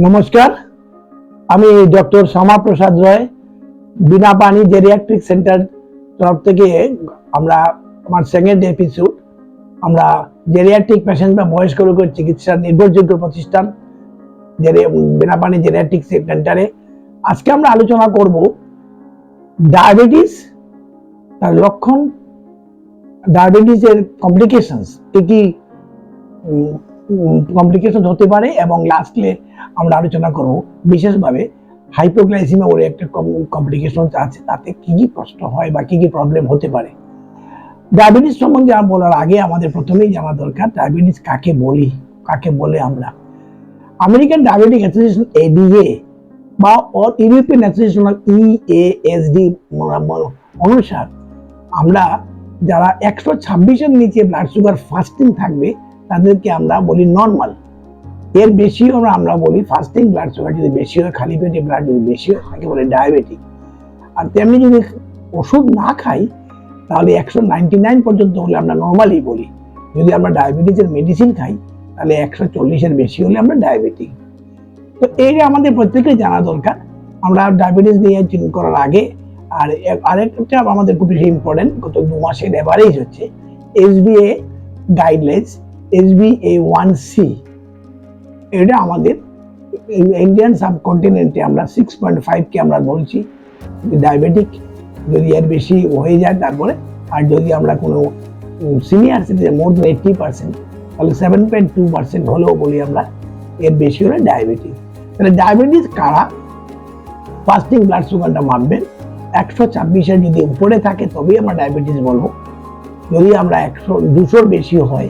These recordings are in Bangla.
নমস্কার, আমি ডক্টর শ্যামা প্রসাদ রয়, বিনা পানি জেরিয়াট্রিক সেন্টার তরফ থেকে আমরা আমার সেকেন্ড এপিসোড আমরা জেরিয়াট্রিক পেশেন্ট বা বয়স্ক রোগের চিকিৎসার নির্ভরযোগ্য প্রতিষ্ঠান বিনা পানি জেরিয়াট্রিক সেন্টারে আজকে আমরা আলোচনা করব ডায়াবেটিস, তার লক্ষণ, ডায়াবেটিসের কমপ্লিকেশনস, কি কমপ্লিকেশন হতে পারে, এবং লাস্টে আমরা আলোচনা করব বিশেষভাবে হাইপোগ্লাইসিমিয়া বলে একটা কমপ্লিকেশন আছে, তাতে কি কি কষ্ট হয় বা কি কি প্রবলেম হতে পারে। ডায়াবেটিস সম্বন্ধে বলার আগে আমাদের প্রথমেই জানা দরকার ডায়াবেটিস কাকে বলি, কাকে বলে আমরা। আমেরিকান ডায়াবেটিক অ্যাসোসিয়েশন এডিএ বা ইউরোপিয়ান অ্যাসোসিয়েশন ইএএসডি অনুসার আমরা যারা 126-এর নিচে ব্লাড সুগার ফাস্টিং থাকবে তাদেরকে আমরা বলি নর্মাল। এর বেশিও আমরা বলি ফাস্টিং ব্লাড সুগার যদি বেশি হয়, খালি পেটে ব্লাড যদি বেশি হয় তাকে বলে ডায়াবেটিক। আর তেমনি যদি ওষুধ না খাই তাহলে 199 পর্যন্ত হলে আমরা নর্মালি বলি। যদি আমরা ডায়াবেটিসের মেডিসিন খাই তাহলে 140-এর বেশি হলে আমরা ডায়াবেটিক। তো এই আমাদের প্রত্যেকেই জানা দরকার। আমরা ডায়াবেটিস নিয়ে চিন্তা করার আগে আর আরেকটা আমাদের খুব বেশি ইম্পর্টেন্ট, গত 2 মাসের এভারেজ হচ্ছে এসবিএ গাইডলাইন্স, SBA1C। এটা আমাদের ইন্ডিয়ান সাবকন্টিনেন্টে আমরা 6.5 আমরা বলছি ডায়াবেটিক। যদি এর বেশি হয়ে যায় তারপরে, আর যদি আমরা কোনো সিনিয়র সিটিজেন মোর দেন 80% তাহলে 7.2% হলেও বলি আমরা এর বেশি হলে ডায়াবেটিক। তাহলে ডায়াবেটিস কারা? ফাস্টিং ব্লাড সুগারটা মাপবেন, 126-এর যদি উপরে থাকে তবেই আমরা ডায়াবেটিস বলবো। যদি আমরা 200-র বেশি হয়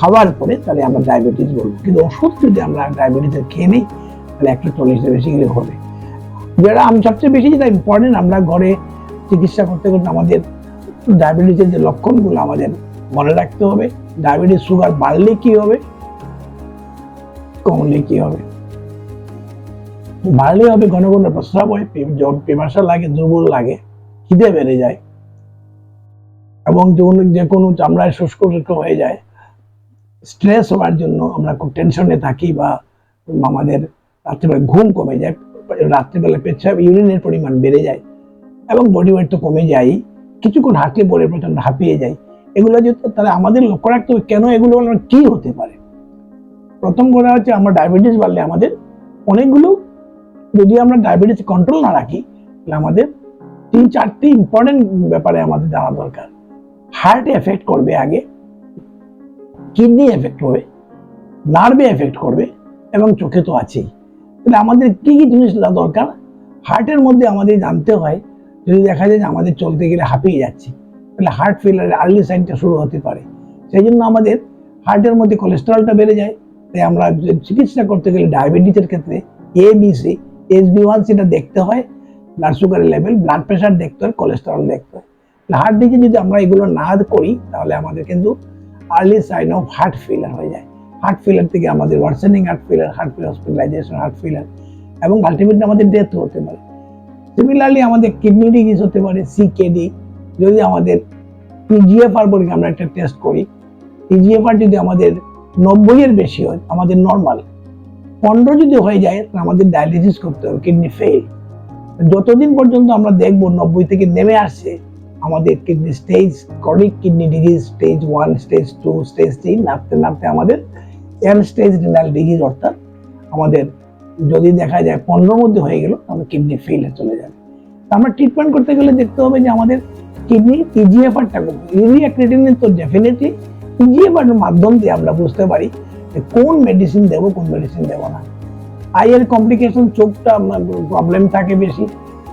খাওয়ার পরে তাহলে আমরা ডায়াবেটিস বলবো। কিন্তু ওষুধ যদি আমরা ডায়াবেটিসের খেয়ে নিই তাহলে 140-এর বেশি গেলে হবে। যেটা আমি সবচেয়ে বেশি যেটা ইম্পর্টেন্ট, আমরা ঘরে চিকিৎসা করতে করতে আমাদের ডায়াবেটিসের যে লক্ষণগুলো আমাদের মনে রাখতে হবে। ডায়াবেটিস সুগার বাড়লে কি হবে, কমলে কি হবে। বাড়লে হবে ঘন ঘন প্রস্রাব হয়, পিপাসা লাগে, দুর্বল লাগে, খিদে বেড়ে যায়, এবং যে কোনো চামড়ায় শুষ্ক হয়ে যায়। স্ট্রেস হওয়ার জন্য আমরা খুব টেনশনে থাকি, বা আমাদের রাত্রিবেলা ঘুম কমে যায়, রাত্রিবেলা পেচ্ছাপ ইউরিনের পরিমাণ বেড়ে যায়, এবং বডি ওয়েট তো কমে যায়, কিছুক্ষণ হাঁটলে পরে প্রচন্ড হাঁপিয়ে যায়। এগুলো যদি তাহলে আমাদের লক্ষ্য রাখতে হবে কেন এগুলো কি হতে পারে। প্রথম কথা হচ্ছে আমরা ডায়াবেটিস বাড়লে আমাদের অনেকগুলো, যদি আমরা ডায়াবেটিস কন্ট্রোল না রাখি তাহলে আমাদের 3-4টি ইম্পর্টেন্ট ব্যাপারে আমাদের জানা দরকার। হার্টে এফেক্ট করবে, আগে কিডনি এফেক্ট হবে, নার্ভে এফেক্ট করবে, এবং চোখে তো আছেই। তাহলে আমাদের কি কি জিনিস দরকার? হার্টের মধ্যে আমাদের জানতে হয়, যদি দেখা যায় যে আমাদের চলতে গেলে হাঁপিয়ে যাচ্ছে তাহলে হার্ট ফেলিয়ারের আর্লি সাইনটা শুরু হতে পারে। সেই জন্য আমাদের হার্টের মধ্যে কোলেস্টেরলটা বেড়ে যায়। তাই আমরা চিকিৎসা করতে গেলে ডায়াবেটিসের ক্ষেত্রে ABC, SB1Cটা দেখতে হয়, ব্লাড সুগারের লেভেল, ব্লাড প্রেশার দেখতে হয়, কোলেস্টেরল দেখতে হয়। হার্ট ডিজিজ যদি আমরা এগুলো না করি তাহলে আমাদের কিন্তু early sign of heart failure হয়ে যায়। হার্ট ফেলিয়ার থেকে আমাদের worsening heart failure, hospitalisation, heart failure, এবং আলটিমেটলি আমাদের ডেথ হতে পারে। সিমিলারলি আমাদের কিডনি ডিজিজ হতে পারে, CKD। যদি আমাদের PGFR বলি, আমরা একটা টেস্ট করি, PGFR যদি আমাদের 90-এর বেশি হয় আমাদের নর্মাল, 15 যদি হয়ে যায় আমাদের ডায়ালিসিস করতে হবে, কিডনি ফেল। যতদিন পর্যন্ত আমরা দেখবো 90 থেকে নেমে আসছে আমাদের kidney stage, chronic kidney disease stage 1, stage 2, stage 3, নামতে নামতে আমাদের এন্ড স্টেজ রিনাল ডিজিজ, অর্থাৎ আমাদের যদি দেখা যায় 15 মধ্যে হয়ে গেল আমরা কিডনি ফেইলে চলে যাবে। আমরা ট্রিটমেন্ট করতে গেলে দেখতে হবে যে আমাদের কিডনি ইজিএফআরটা কম। ইউরিয়া ক্রিয়েটিনিন তো ডেফিনেটলি ইজিএফআর এর মাধ্যম দিয়ে আমরা বুঝতে পারি যে কোন মেডিসিন দেব, কোন মেডিসিন দেব না। আইয়ের কমপ্লিকেশন, চোখটা প্রবলেম থাকে বেশি,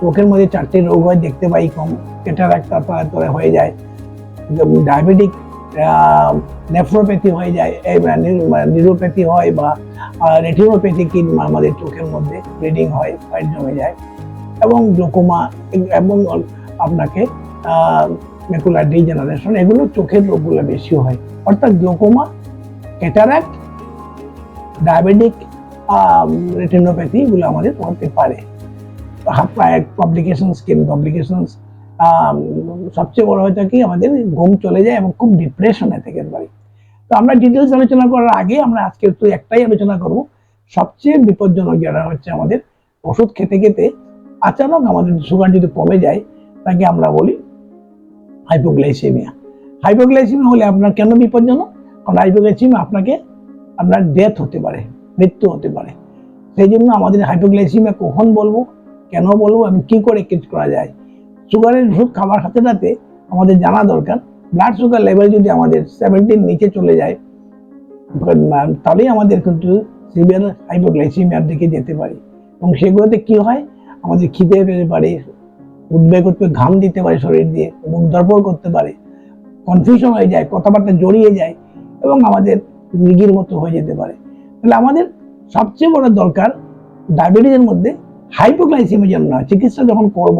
চোখের মধ্যে 4টে রোগ হয়, দেখতে পাই কম, ক্যাটারাক্ট তারপরে হয়ে যায়, ডায়াবেটিক নেফ্রোপ্যাথি হয়ে যায়, নিউরোপ্যাথি হয়, বা রেটিনোপ্যাথি, আমাদের চোখের মধ্যে ব্লিডিং হয়, হোয়াইট জমে যায়, এবং গ্লোকোমা, এবং আপনাকে ম্যাকুলার ডিজেনারেশন, এগুলো চোখের রোগগুলো বেশি হয়। অর্থাৎ গ্লোকোমা, ক্যাটারাক্ট, ডায়াবেটিক, রেটিনোপ্যাথি এগুলো আমাদের হতে পারে। কমপ্লিকেশন, স্কিন কমপ্লিকেশন, সবচেয়ে বড় হয়তো কি আমাদের ঘুম চলে যায় এবং খুব ডিপ্রেশনে থেকে পারি। তো আমরা ডিটেলস আলোচনা করার আগে আমরা আজকে একটু একটাই আলোচনা করব সবচেয়ে বিপজ্জনক যেটা হচ্ছে আমাদের ওষুধ খেতে খেতে আচানক আমাদের সুগার যদি কমে যায়, তাকে আমরা বলি হাইপোগ্লাইসেমিয়া। হাইপোগ্লাইসেমিয়া হলে আপনার কেন বিপজ্জনক? কারণ হাইপোগ্লাইসেমিয়া আপনার ডেথ হতে পারে, মৃত্যু হতে পারে। সেই জন্য আমাদের হাইপোগ্লাইসেমিয়া কখন বলবো, কেন বলবো, এবং কি করে কিট করা যায়। সুগারের ওষুধ খাবার সাথে সাথে আমাদের জানা দরকার ব্লাড সুগার লেভেল যদি আমাদের 70 নিচে চলে যায়, তাহলেই আমাদের কিন্তু সিভিয়ার হাইপোগ্লাইসেমিয়ার দিকে যেতে পারি। এবং সেগুলোতে কি হয়, আমাদের খিদে পেতে পারে, উদ্বেগ ঘাম দিতে পারে, শরীর দিয়ে মুখ ধরপড় করতে পারে, কনফিউশন হয়ে যায়, কথাবার্তা জড়িয়ে যায় এবং আমাদের মৃগীর মতো হয়ে যেতে পারে। তাহলে আমাদের সবচেয়ে বড় দরকার ডায়াবেটিসের মধ্যে হাইপোগ্লাইসেমিয়া যেন না। চিকিৎসা যখন করব,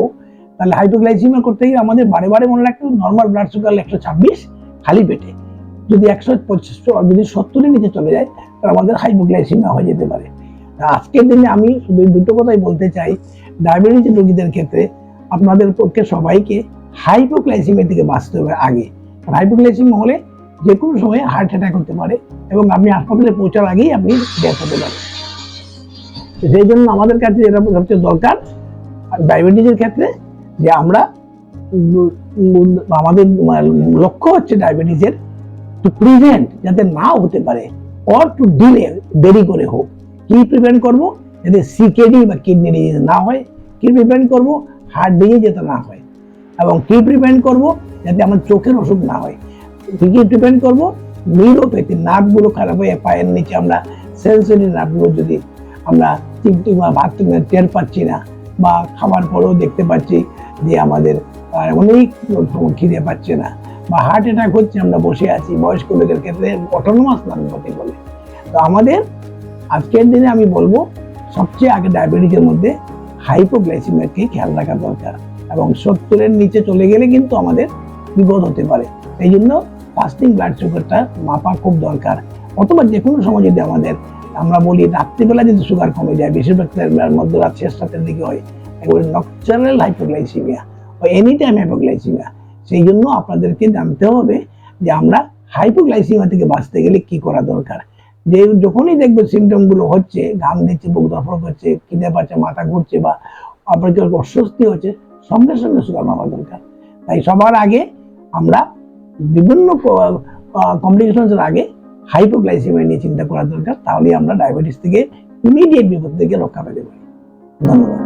তাহলে হাইপোগ্লাইসেমিয়া করতে গিয়ে আমাদের বারে বারে মনে রাখতে হবে নর্মাল ব্লাড সুগার 126 খালি পেটে। যদি 125 যদি 70-এর নিচে চলে যায়, তাহলে আমাদের হাইপোগ্লাইসেমিয়া হয়ে যেতে পারে। আজকের দিনে আমি শুধু দুটো কথাই বলতে চাই, ডায়াবেটিস রোগীদের ক্ষেত্রে আপনাদের পক্ষে সবাইকে হাইপোগ্লাইসেমিয়া থেকে বাঁচতে হবে আগে। হাইপোগ্লাইসেমিয়া হলে যে কোনো সময় হার্ট অ্যাটাক হতে পারে এবং আপনি হাসপাতালে পৌঁছার আগেই আপনি ডেথ হতে পারেন। সেই জন্য আমাদের কাছে যেটা সবচেয়ে দরকার ডায়াবেটিসের ক্ষেত্রে, যে আমরা আমাদের লক্ষ্য হচ্ছে ডায়াবেটিসের টু প্রিভেন্ট, যাতে না হতে পারে, অর টু ডিলে, দেরি করে হোক। কি প্রিভেন্ট করব? যাতে সিকেডি বা কিডনি ডিজিজ না হয়। কি প্রিভেন্ট করব? হার্ট ডিজিজ যাতে না হয়। এবং কি প্রিভেন্ট করব? যাতে আমার চোখের অসুখ না হয়। কি প্রিভেন্ট করব? নিউরোপ্যাথি, নার্ভগুলো খারাপ হয়ে পায়ের নিচে আমরা সেন্সরি নার্ভগুলো যদি আমরা ভাত টের পাচ্ছি না, বা খাবার পরেও দেখতে পাচ্ছি যে আমাদের অনেক খিদে পাচ্ছে না, বা হার্ট অ্যাটাক হচ্ছে, আমরা বসে আছি, বয়স্ক লোকের ক্ষেত্রে অটোনোমাস নার্ভপ্যাথি বলে। তো আমাদের আজকের দিনে আমি বলবো সবচেয়ে আগে ডায়াবেটিসের মধ্যে হাইপোগ্লাইসেমিয়াকে খেয়াল রাখা দরকার, এবং 70-এর নিচে চলে গেলে কিন্তু আমাদের বিপদ হতে পারে। এই জন্য ফাস্টিং ব্লাড সুগারটা মাপা খুব দরকার। অথবা যে কোনো সময় যদি আমরা বলি রাত্রিবেলা যদি সুগার কমে যায়, বেশিরভাগ মধ্যরাত শেষ রাতের দিকে হয়, এগুলো নকচারাল হাইপোগ্লাইসেমিয়া বা এনি টাইম হাইপোগ্লাইসেমিয়া। সেই জন্য আপনাদেরকে জানতে হবে যে আমরা হাইপোগ্লাইসেমিয়া থেকে বাঁচতে গেলে কি করা দরকার। যে যখনই দেখবে সিমটম গুলো হচ্ছে, ঘাম দিচ্ছে, বুক ধরফর করছে, খিদে পাচ্ছে, মাথা ঘুরছে, বা আপনার কেউ অস্বস্তি হচ্ছে, সঙ্গে সঙ্গে সুগার মাপা দরকার। তাই সবার আগে আমরা বিভিন্ন কমপ্লিকেশনের আগে হাইপোগ্লাইসেমিয়া নিয়ে চিন্তা করা দরকার। তাহলে আমরা ডায়াবেটিস থেকে ইমিডিয়েট বিপদ থেকে রক্ষা পেতে পারি। ধন্যবাদ।